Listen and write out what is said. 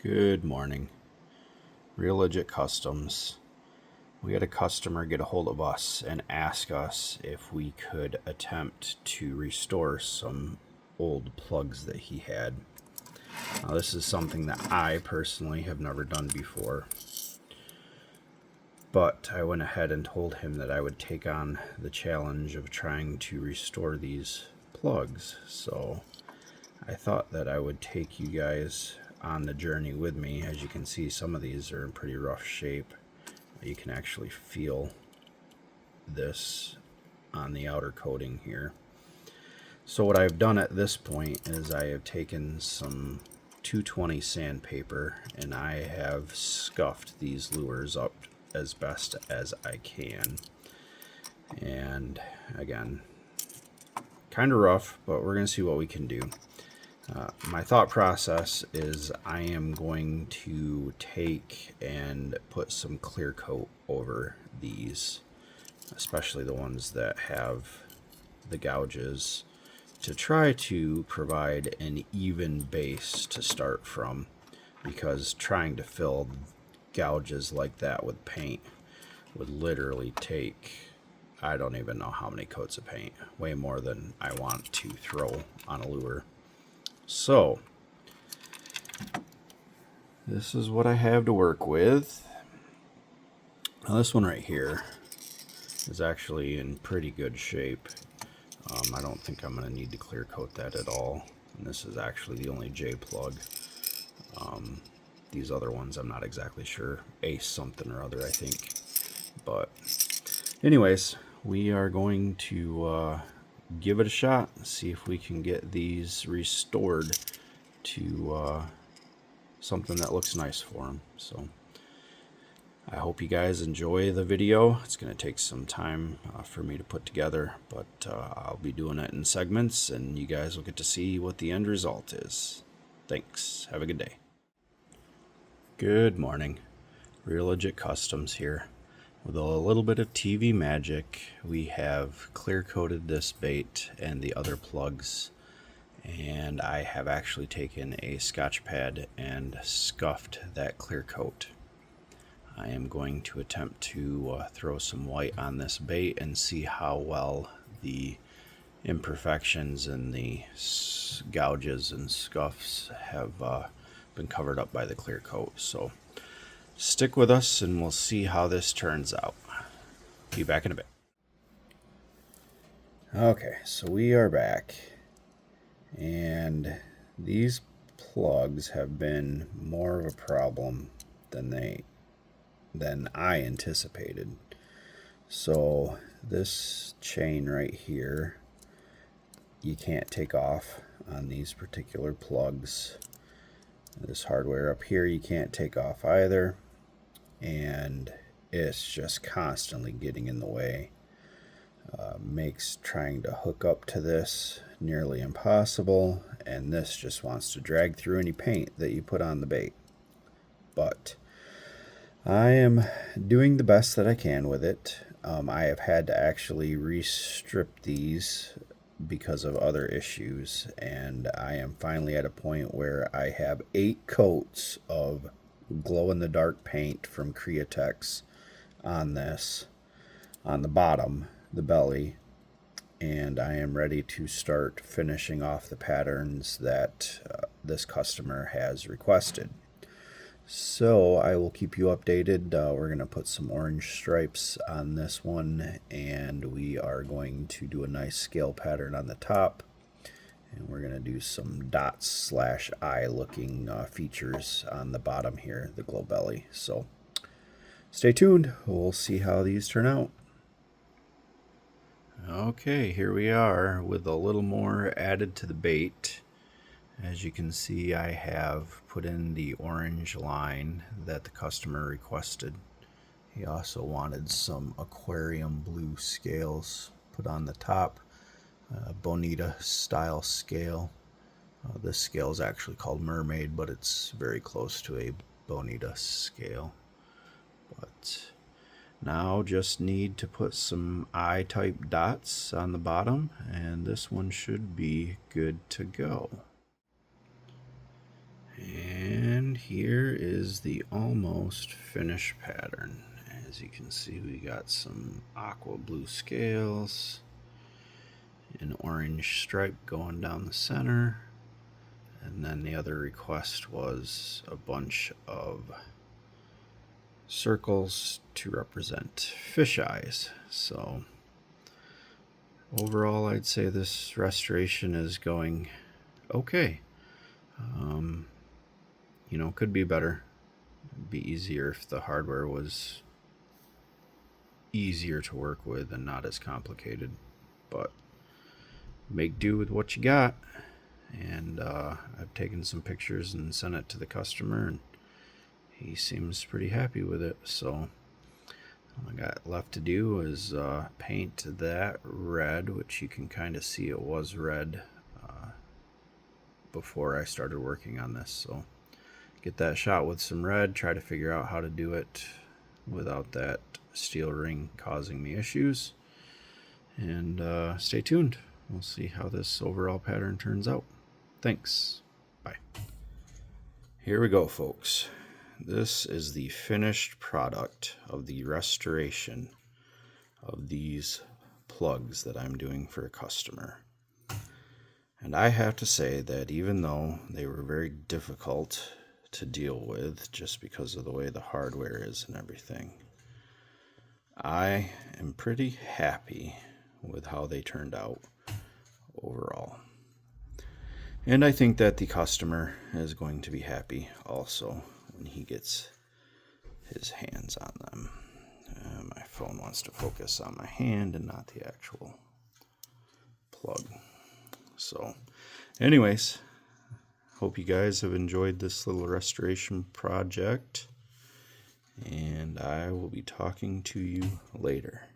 Good morning. Real Legit Customs. We had a customer get a hold of us and ask us if we could attempt to restore some old plugs that he had. Now, this is something that I personally have never done before, but I went ahead and told him that I would take on the challenge of trying to restore these plugs. So I thought that I would take you guys on the journey with me. As you can see, some of these are in pretty rough shape. You can actually feel this on the outer coating here. So what I've done at this point is I have taken some 220 sandpaper and I have scuffed these lures up as best as I can. And again, kind of rough, but we're going to see what we can do. My thought process is I am going to take and put some clear coat over these, especially the ones that have the gouges, to try to provide an even base to start from, because trying to fill gouges like that with paint would literally take, I don't even know how many coats of paint, way more than I want to throw on a lure. So, this is what I have to work with. Now, this one right here is actually in pretty good shape. I don't think I'm going to need to clear coat that at all. And this is actually the only J plug. These other ones, I'm not exactly sure. Ace something or other, I think. But anyways, we are going to give it a shot, see if we can get these restored to something that looks nice for them. So I hope you guys enjoy the video. It's going to take some time for me to put together, but I'll be doing it in segments and you guys will get to see what the end result is. Thanks. Have a good day. Good morning. Real Legit Customs here. With a little bit of TV magic, we have clear coated this bait and the other plugs, and I have actually taken a Scotch pad and scuffed that clear coat. I am going to attempt to throw some white on this bait and see how well the imperfections and the gouges and scuffs have been covered up by the clear coat. So stick with us and we'll see how this turns out. Be back in a bit. Okay, so we are back. And these plugs have been more of a problem than I anticipated. So this chain right here, you can't take off on these particular plugs. This hardware up here you can't take off either, and it's just constantly getting in the way. Makes trying to hook up to this nearly impossible, and this just wants to drag through any paint that you put on the bait. But I am doing the best that I can with it. I have had to actually re-strip these because of other issues, and I am finally at a point where I have 8 coats of glow-in-the-dark paint from Createx on this, on the bottom, the belly, and I am ready to start finishing off the patterns that this customer has requested. So I will keep you updated. We're going to put some orange stripes on this one, and we are going to do a nice scale pattern on the top, and we're going to do some dots / eye looking features on the bottom here, the glow belly. So stay tuned. We'll see how these turn out. Okay, here we are with a little more added to the bait. As you can see, I have put in the orange line that the customer requested. He also wanted some aquarium blue scales put on the top, Bonita style scale. This scale is actually called Mermaid, but it's very close to a Bonita scale. But now just need to put some eye type dots on the bottom, and this one should be good to go. And here is the almost finished pattern. As you can see, we got some aqua blue scales, an orange stripe going down the center, and then the other request was a bunch of circles to represent fish eyes. So overall, I'd say this restoration is going okay. You know, could be better. It'd be easier if the hardware was easier to work with and not as complicated, but make do with what you got. And I've taken some pictures and sent it to the customer, and he seems pretty happy with it. So all I got left to do is paint that red, which you can kind of see it was red before I started working on this. So get that shot with some red, try to figure out how to do it without that steel ring causing me issues, and stay tuned. We'll see how this overall pattern turns out. Thanks. Bye. Here we go, folks. This is the finished product of the restoration of these plugs that I'm doing for a customer. And I have to say that even though they were very difficult to deal with just because of the way the hardware is and everything, I am pretty happy with how they turned out overall. And I think that the customer is going to be happy also when he gets his hands on them. My phone wants to focus on my hand and not the actual plug. So anyways, hope you guys have enjoyed this little restoration project, and I will be talking to you later.